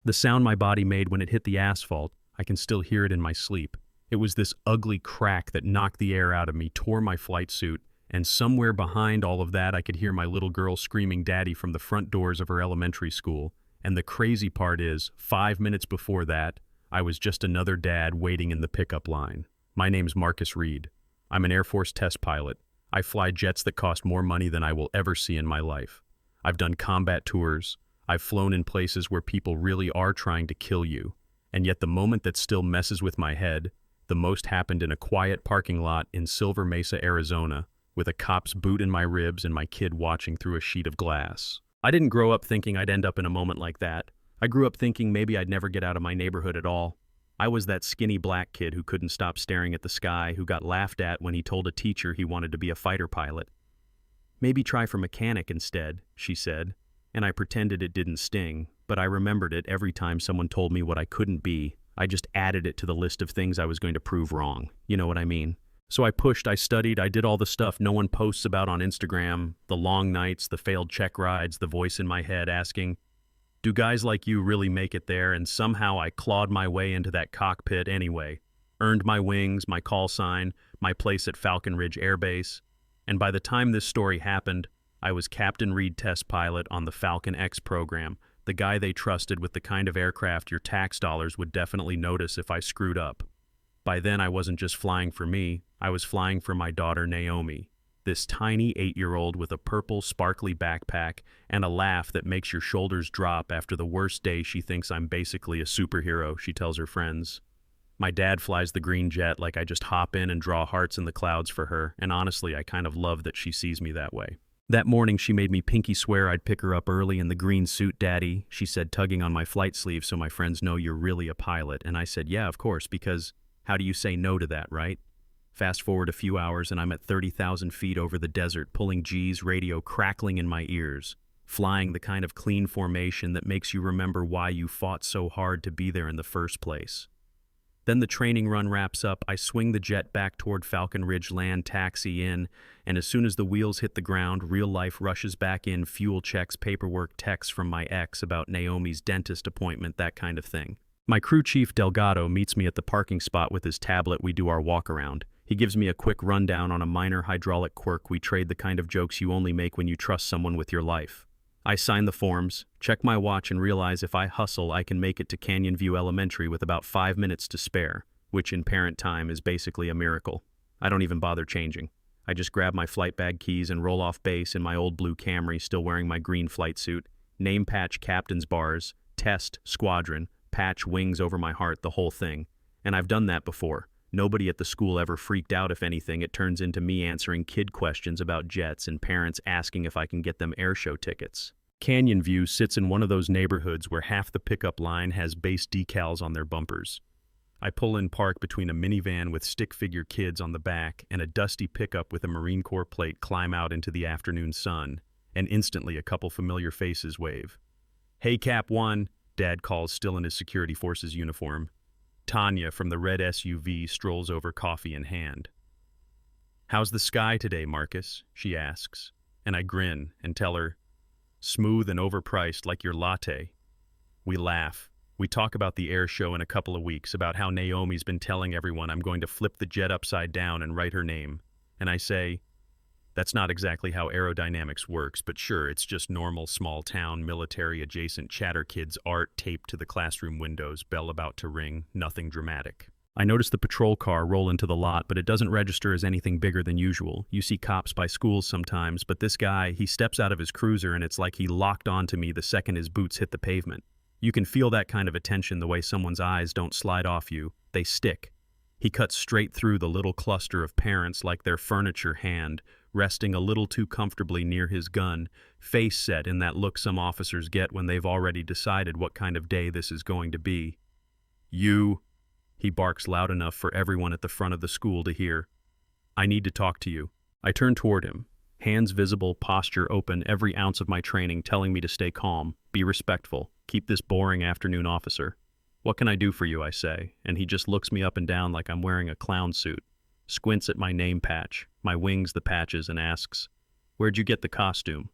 The sound my body made when it hit the asphalt, I can still hear it in my sleep. It was this ugly crack that knocked the air out of me, tore my flight suit, and somewhere behind all of that I could hear my little girl screaming daddy from the front doors of her elementary school. And the crazy part is, 5 minutes before that, I was just another dad waiting in the pickup line. My name's Marcus Reed. I'm an Air Force test pilot. I fly jets that cost more money than I will ever see in my life. I've done combat tours. I've flown in places where people really are trying to kill you. And yet the moment that still messes with my head, the most happened in a quiet parking lot in Silver Mesa, Arizona, with a cop's boot in my ribs and my kid watching through a sheet of glass. I didn't grow up thinking I'd end up in a moment like that. I grew up thinking maybe I'd never get out of my neighborhood at all. I was that skinny black kid who couldn't stop staring at the sky, who got laughed at when he told a teacher he wanted to be a fighter pilot. "Maybe try for mechanic instead," she said, and I pretended it didn't sting, but I remembered it every time someone told me what I couldn't be. I just added it to the list of things I was going to prove wrong. You know what I mean? So I pushed, I studied, I did all the stuff no one posts about on Instagram, the long nights, the failed check rides, the voice in my head asking, "Do guys like you really make it there?" And somehow I clawed my way into that cockpit anyway, earned my wings, my call sign, my place at Falcon Ridge Air Base, and by the time this story happened, I was Captain Reed test pilot on the Falcon X program, the guy they trusted with the kind of aircraft your tax dollars would definitely notice if I screwed up. By then I wasn't just flying for me, I was flying for my daughter Naomi, this tiny 8-year-old with a purple, sparkly backpack and a laugh that makes your shoulders drop after the worst day. She thinks I'm basically a superhero, she tells her friends. My dad flies the green jet like I just hop in and draw hearts in the clouds for her, and honestly, I kind of love that she sees me that way. That morning, she made me pinky swear I'd pick her up early in the green suit, Daddy, she said, tugging on my flight sleeve so my friends know you're really a pilot, and I said, yeah, of course, because how do you say no to that, right? Fast forward a few hours and I'm at 30,000 feet over the desert, pulling G's, radio crackling in my ears, flying the kind of clean formation that makes you remember why you fought so hard to be there in the first place. Then the training run wraps up, I swing the jet back toward Falcon Ridge, land, taxi in, and as soon as the wheels hit the ground, real life rushes back in, fuel checks, paperwork, texts from my ex about Naomi's dentist appointment, that kind of thing. My crew chief, Delgado, meets me at the parking spot with his tablet. We do our walk around. He gives me a quick rundown on a minor hydraulic quirk. We trade the kind of jokes you only make when you trust someone with your life. I sign the forms, check my watch, and realize if I hustle, I can make it to Canyon View Elementary with about 5 minutes to spare, which in parent time is basically a miracle. I don't even bother changing. I just grab my flight bag keys and roll off base in my old blue Camry, still wearing my green flight suit, name patch, captain's bars, test, squadron, patch, wings over my heart, the whole thing. And I've done that before. Nobody at the school ever freaked out. If anything, it turns into me answering kid questions about jets and parents asking if I can get them airshow tickets. Canyon View sits in one of those neighborhoods where half the pickup line has base decals on their bumpers. I pull in park between a minivan with stick figure kids on the back and a dusty pickup with a Marine Corps plate, climb out into the afternoon sun, and instantly a couple familiar faces wave. "Hey, Cap 1, Dad calls, still in his security forces uniform. Tanya from the red SUV strolls over, coffee in hand. "How's the sky today, Marcus?" she asks, and I grin and tell her, "Smooth and overpriced like your latte." We laugh. We talk about the air show in a couple of weeks, about how Naomi's been telling everyone I'm going to flip the jet upside down and write her name. And I say, that's not exactly how aerodynamics works, but sure, it's just normal small-town, military-adjacent chatter kids art taped to the classroom windows, bell about to ring, nothing dramatic. I notice the patrol car roll into the lot, but it doesn't register as anything bigger than usual. You see cops by schools sometimes, but this guy, he steps out of his cruiser and it's like he locked onto me the second his boots hit the pavement. You can feel that kind of attention, the way someone's eyes don't slide off you, they stick. He cuts straight through the little cluster of parents like their furniture hand, resting a little too comfortably near his gun, face set in that look some officers get when they've already decided what kind of day this is going to be. "You," he barks loud enough for everyone at the front of the school to hear. "I need to talk to you." I turn toward him, hands visible, posture open, every ounce of my training telling me to stay calm, be respectful, keep this boring afternoon, officer. "What can I do for you?" I say, and he just looks me up and down like I'm wearing a clown suit, squints at my name patch, my wings, the patches, and asks, "Where'd you get the costume?"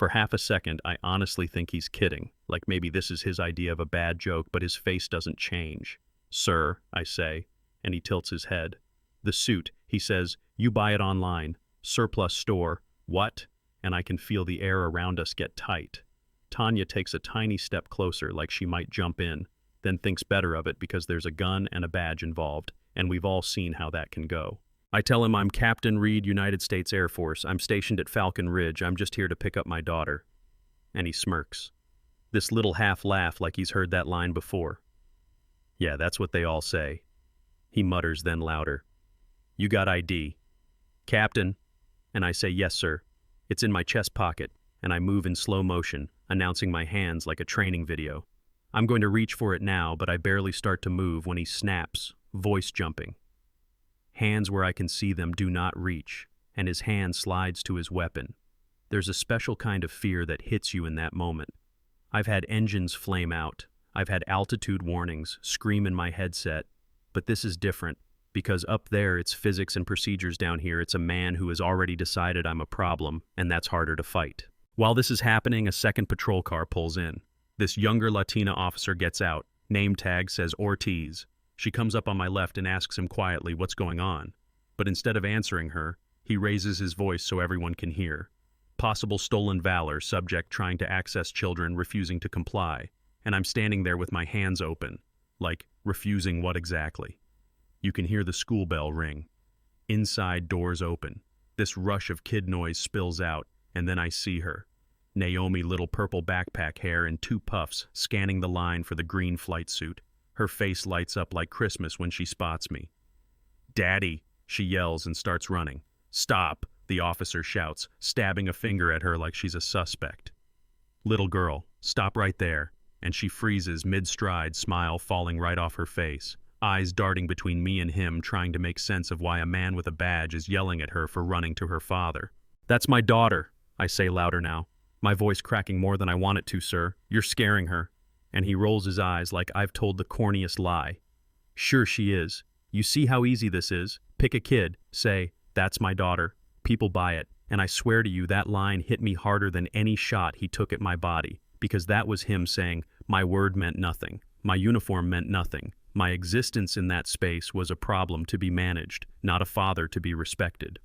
For half a second, I honestly think he's kidding, like maybe this is his idea of a bad joke, but his face doesn't change. "Sir," I say, and he tilts his head. "The suit," he says, "you buy it online. Surplus store." "What?" And I can feel the air around us get tight. Tanya takes a tiny step closer, like she might jump in, then thinks better of it because there's a gun and a badge involved, and we've all seen how that can go. I tell him I'm Captain Reed, United States Air Force. I'm stationed at Falcon Ridge. I'm just here to pick up my daughter. And he smirks. This little half laugh like he's heard that line before. "Yeah, that's what they all say." He mutters then louder. "You got ID?" "Captain." And I say, "Yes, sir." It's in my chest pocket, and I move in slow motion, announcing my hands like a training video. I'm going to reach for it now, but I barely start to move when he snaps, voice jumping. Hands where I can see them do not reach, and his hand slides to his weapon. There's a special kind of fear that hits you in that moment. I've had engines flame out. I've had altitude warnings scream in my headset. But this is different, because up there it's physics and procedures, down here it's a man who has already decided I'm a problem, and that's harder to fight. While this is happening, a second patrol car pulls in. This younger Latina officer gets out. Name tag says Ortiz. She comes up on my left and asks him quietly what's going on. But instead of answering her, he raises his voice so everyone can hear. Possible stolen valor, subject trying to access children, refusing to comply. And I'm standing there with my hands open. Like, refusing what exactly? You can hear the school bell ring. Inside, doors open. This rush of kid noise spills out, and then I see her. Naomi, little purple backpack hair in 2 puffs, scanning the line for the green flight suit. Her face lights up like Christmas when she spots me. "Daddy," she yells and starts running. "Stop," the officer shouts, stabbing a finger at her like she's a suspect. "Little girl, stop right there." And she freezes mid-stride, smile falling right off her face, eyes darting between me and him, trying to make sense of why a man with a badge is yelling at her for running to her father. "That's my daughter," I say louder now, my voice cracking more than I want it to, "sir. You're scaring her." And he rolls his eyes like I've told the corniest lie. "Sure she is. You see how easy this is? Pick a kid, say, 'That's my daughter.' People buy it, and I swear to you that line hit me harder than any shot he took at my body, because that was him saying my word meant nothing, my uniform meant nothing. My existence in that space was a problem to be managed, not a father to be respected.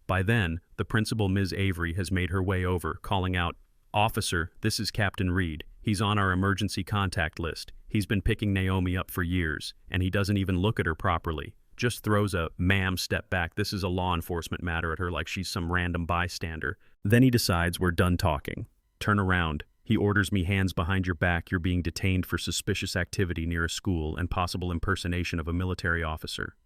By then, the principal, Ms. Avery, has made her way over, calling out, "Officer, this is Captain Reed. He's on our emergency contact list. He's been picking Naomi up for years, and he doesn't even look at her properly. Just throws a 'ma'am, step back, this is a law enforcement matter' at her like she's some random bystander. Then he decides we're done talking. Turn around. He orders me, hands behind your back. You're being detained for suspicious activity near a school and possible impersonation of a military officer."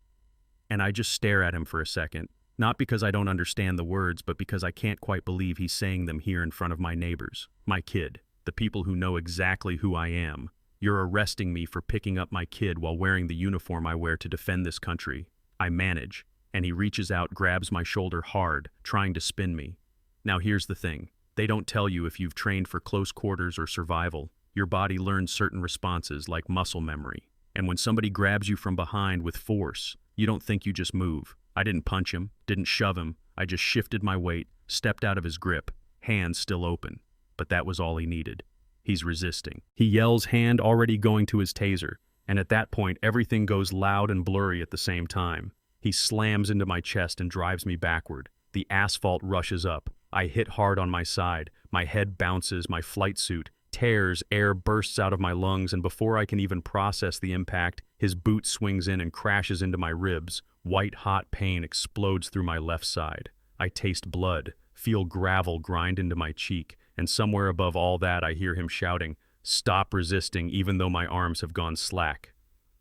And I just stare at him for a second, not because I don't understand the words, but because I can't quite believe he's saying them here in front of my neighbors, my kid, the people who know exactly who I am. "You're arresting me for picking up my kid while wearing the uniform I wear to defend this country." I manage, and he reaches out, grabs my shoulder hard, trying to spin me. Now here's the thing. They don't tell you if you've trained for close quarters or survival. Your body learns certain responses like muscle memory. And when somebody grabs you from behind with force, you don't think, you just move. I didn't punch him, didn't shove him. I just shifted my weight, stepped out of his grip, hands still open. But that was all he needed. He's resisting. He yells, hand already going to his taser. And at that point, everything goes loud and blurry at the same time. He slams into my chest and drives me backward. The asphalt rushes up. I hit hard on my side. My head bounces, my flight suit tears, air bursts out of my lungs, and before I can even process the impact, his boot swings in and crashes into my ribs. White-hot pain explodes through my left side. I taste blood, feel gravel grind into my cheek, and somewhere above all that I hear him shouting, "Stop resisting," even though my arms have gone slack.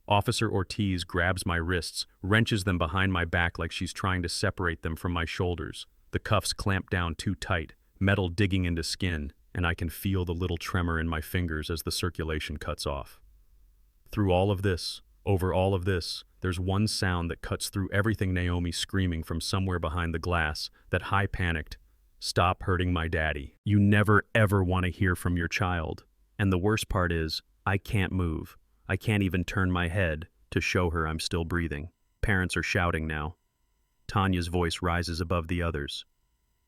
Officer Ortiz grabs my wrists, wrenches them behind my back like she's trying to separate them from my shoulders. The cuffs clamp down too tight, metal digging into skin, and I can feel the little tremor in my fingers as the circulation cuts off. Through all of this, over all of this, there's one sound that cuts through everything. Naomi screaming from somewhere behind the glass, that high panicked, "Stop hurting my daddy. You never ever want to hear from your child." And the worst part is, I can't move. I can't even turn my head to show her I'm still breathing. Parents are shouting now. Tanya's voice rises above the others.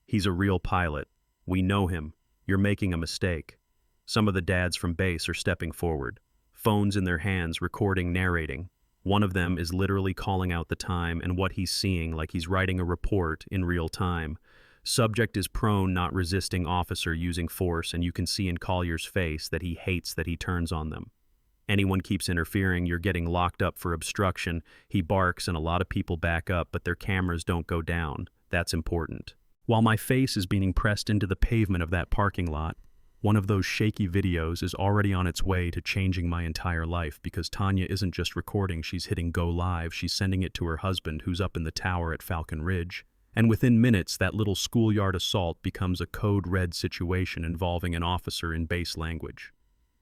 "He's a real pilot. We know him. You're making a mistake. Some of the dads from base are stepping forward, phones in their hands, recording, narrating. One of them is literally calling out the time and what he's seeing like he's writing a report in real time. Subject is prone, not resisting officer using force, and you can see in Collier's face that he hates that he turns on them. Anyone keeps interfering, you're getting locked up for obstruction. He barks and a lot of people back up, but their cameras don't go down. That's important. While my face is being pressed into the pavement of that parking lot, one of those shaky videos is already on its way to changing my entire life, because Tanya isn't just recording, she's hitting go live, she's sending it to her husband who's up in the tower at Falcon Ridge. And within minutes, that little schoolyard assault becomes a code red situation involving an officer in base language.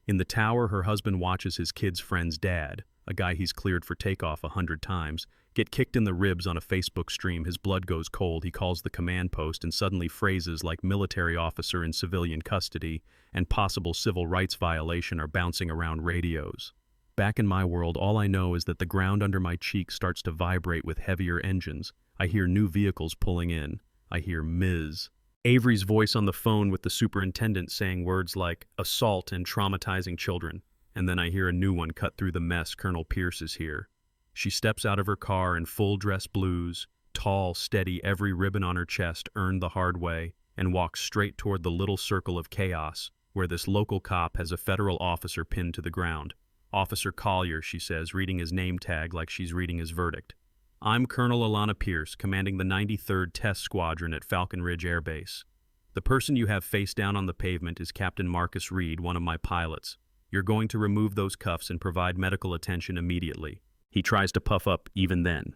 In the tower, her husband watches his kid's friend's dad, a guy he's cleared for takeoff 100 times, get kicked in the ribs on a Facebook stream. His blood goes cold. He calls the command post, and suddenly phrases like military officer in civilian custody and possible civil rights violation are bouncing around radios. Back in my world, all I know is that the ground under my cheek starts to vibrate with heavier engines. I hear new vehicles pulling in. I hear Ms. Avery's voice on the phone with the superintendent saying words like assault and traumatizing children. And then I hear a new one cut through the mess. Colonel Pierce is here. She steps out of her car in full dress blues, tall, steady, every ribbon on her chest earned the hard way, and walks straight toward the little circle of chaos where this local cop has a federal officer pinned to the ground. Officer Collier, she says, reading his name tag like she's reading his verdict. I'm Colonel Alana Pierce, commanding the 93rd Test Squadron at Falcon Ridge Air Base. The person you have face down on the pavement is Captain Marcus Reed, one of my pilots. You're going to remove those cuffs and provide medical attention immediately. He tries to puff up even then.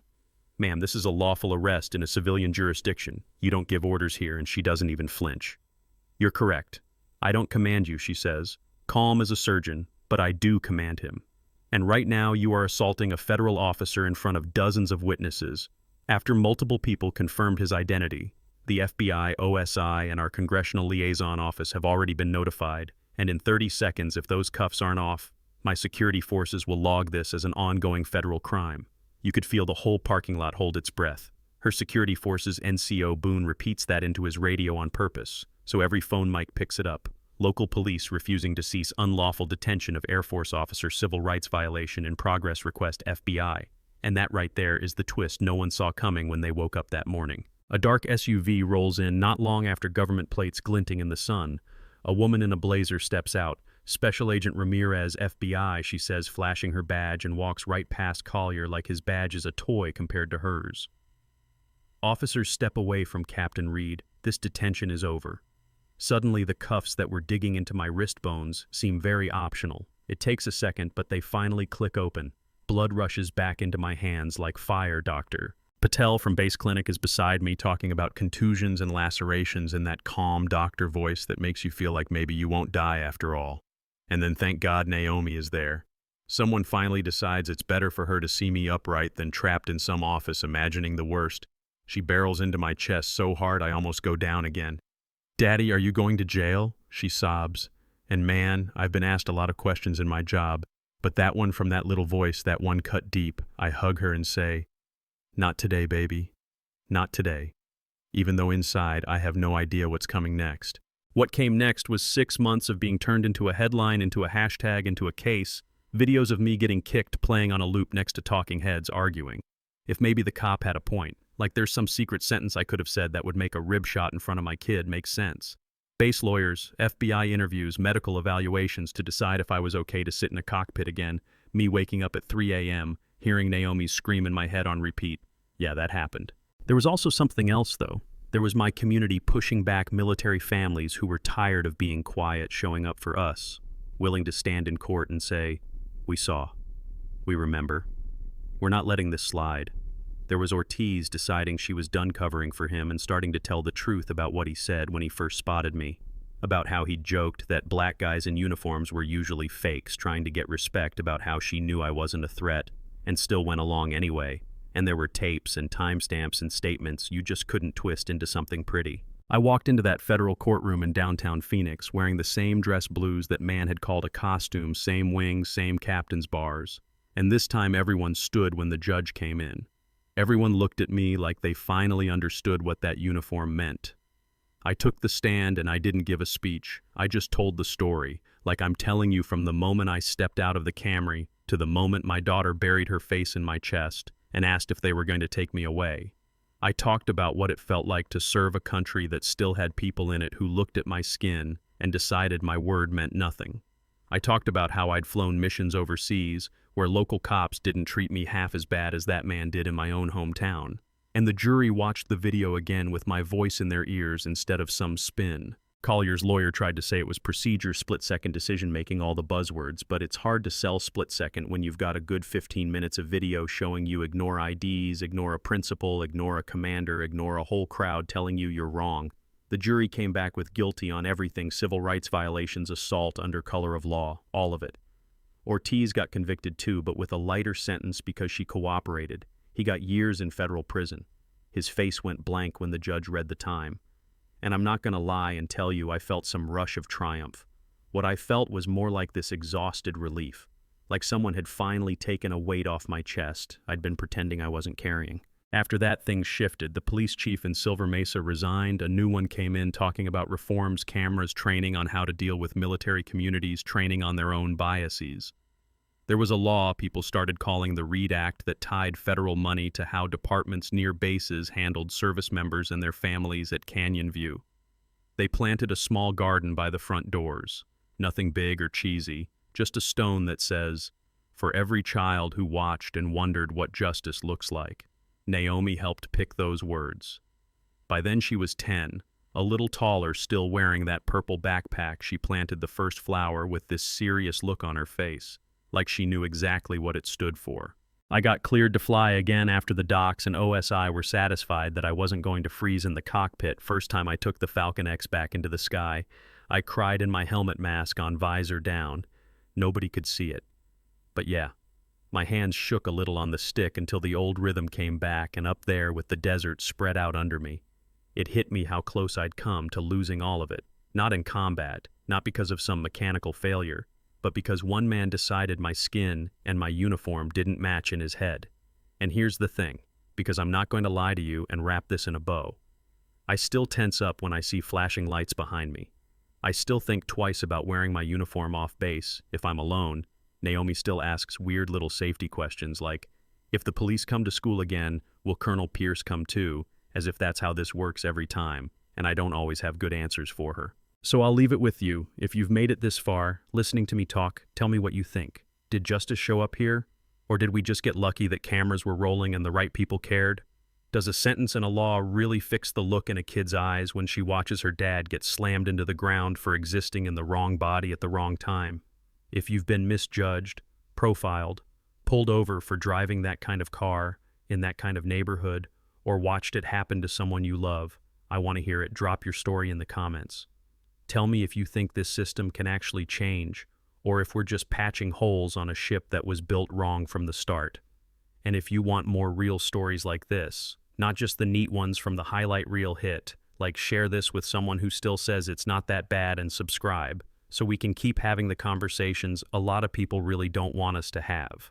Ma'am, this is a lawful arrest in a civilian jurisdiction. You don't give orders here, and she doesn't even flinch. You're correct. I don't command you, she says, calm as a surgeon, but I do command him. And right now you are assaulting a federal officer in front of dozens of witnesses. After multiple people confirmed his identity, the FBI, OSI, and our Congressional Liaison Office have already been notified, and in 30 seconds, if those cuffs aren't off, my security forces will log this as an ongoing federal crime. You could feel the whole parking lot hold its breath. Her security forces NCO Boone repeats that into his radio on purpose, so every phone mic picks it up. Local police refusing to cease unlawful detention of Air Force officer, civil rights violation in progress, request FBI. And that right there is the twist no one saw coming when they woke up that morning. A dark SUV rolls in not long after government plates glinting in the sun. A woman in a blazer steps out. Special Agent Ramirez, FBI, she says, flashing her badge, and walks right past Collier like his badge is a toy compared to hers. Officers step away from Captain Reed. This detention is over. Suddenly, the cuffs that were digging into my wrist bones seem very optional. It takes a second, but they finally click open. Blood rushes back into my hands like fire, doctor. Patel from base clinic is beside me, talking about contusions and lacerations in that calm doctor voice that makes you feel like maybe you won't die after all. And then thank God Naomi is there. Someone finally decides it's better for her to see me upright than trapped in some office imagining the worst. She barrels into my chest so hard I almost go down again. Daddy, are you going to jail? She sobs. And man, I've been asked a lot of questions in my job, but that one from that little voice, that one cut deep, I hug her and say, not today, baby. Not today. Even though inside I have no idea what's coming next. What came next was 6 months of being turned into a headline, into a hashtag, into a case, videos of me getting kicked playing on a loop next to talking heads arguing. If maybe the cop had a point, like there's some secret sentence I could have said that would make a rib shot in front of my kid make sense. Base lawyers, FBI interviews, medical evaluations to decide if I was okay to sit in a cockpit again, me waking up at 3 a.m., hearing Naomi's scream in my head on repeat. Yeah, that happened. There was also something else, though. There was my community pushing back military families who were tired of being quiet, showing up for us, willing to stand in court and say, we saw. We remember. We're not letting this slide. There was Ortiz deciding she was done covering for him and starting to tell the truth about what he said when he first spotted me, about how he joked that black guys in uniforms were usually fakes trying to get respect, about how she knew I wasn't a threat and still went along anyway. And there were tapes and timestamps and statements you just couldn't twist into something pretty. I walked into that federal courtroom in downtown Phoenix wearing the same dress blues that man had called a costume, same wings, same captain's bars. And this time everyone stood when the judge came in. Everyone looked at me like they finally understood what that uniform meant. I took the stand and I didn't give a speech. I just told the story, like I'm telling you from the moment I stepped out of the Camry to the moment my daughter buried her face in my chest and asked if they were going to take me away. I talked about what it felt like to serve a country that still had people in it who looked at my skin and decided my word meant nothing. I talked about how I'd flown missions overseas where local cops didn't treat me half as bad as that man did in my own hometown. And the jury watched the video again with my voice in their ears instead of some spin. Collier's lawyer tried to say it was procedure, split-second decision-making, all the buzzwords, but it's hard to sell split-second when you've got a good 15 minutes of video showing you ignore IDs, ignore a principal, ignore a commander, ignore a whole crowd telling you you're wrong. The jury came back with guilty on everything: civil rights violations, assault under color of law, all of it. Ortiz got convicted too, but with a lighter sentence because she cooperated. He got years in federal prison. His face went blank when the judge read the time. And I'm not going to lie and tell you I felt some rush of triumph. What I felt was more like this exhausted relief, like someone had finally taken a weight off my chest I'd been pretending I wasn't carrying. After that, things shifted. The police chief in Silver Mesa resigned. A new one came in talking about reforms, cameras, training on how to deal with military communities, training on their own biases. There was a law people started calling the Reed Act that tied federal money to how departments near bases handled service members and their families at Canyon View. They planted a small garden by the front doors. Nothing big or cheesy, just a stone that says, "For every child who watched and wondered what justice looks like." Naomi helped pick those words. By then she was 10, a little taller, still wearing that purple backpack. She planted the first flower with this serious look on her face, like she knew exactly what it stood for. I got cleared to fly again after the docs, and OSI were satisfied that I wasn't going to freeze in the cockpit. First time I took the Falcon X back into the sky, I cried in my helmet mask on visor down. Nobody could see it. But yeah, my hands shook a little on the stick until the old rhythm came back, and up there with the desert spread out under me, it hit me how close I'd come to losing all of it. Not in combat, not because of some mechanical failure, but because one man decided my skin and my uniform didn't match in his head. And here's the thing, because I'm not going to lie to you and wrap this in a bow. I still tense up when I see flashing lights behind me. I still think twice about wearing my uniform off base if I'm alone. Naomi still asks weird little safety questions like, if the police come to school again, will Colonel Pierce come too? As if that's how this works every time, and I don't always have good answers for her. So I'll leave it with you. If you've made it this far, listening to me talk, tell me what you think. Did justice show up here? Or did we just get lucky that cameras were rolling and the right people cared? Does a sentence in a law really fix the look in a kid's eyes when she watches her dad get slammed into the ground for existing in the wrong body at the wrong time? If you've been misjudged, profiled, pulled over for driving that kind of car in that kind of neighborhood, or watched it happen to someone you love, I want to hear it. Drop your story in the comments. Tell me if you think this system can actually change, or if we're just patching holes on a ship that was built wrong from the start. And if you want more real stories like this, not just the neat ones from the highlight reel hit, like share this with someone who still says it's not that bad and subscribe, so we can keep having the conversations a lot of people really don't want us to have.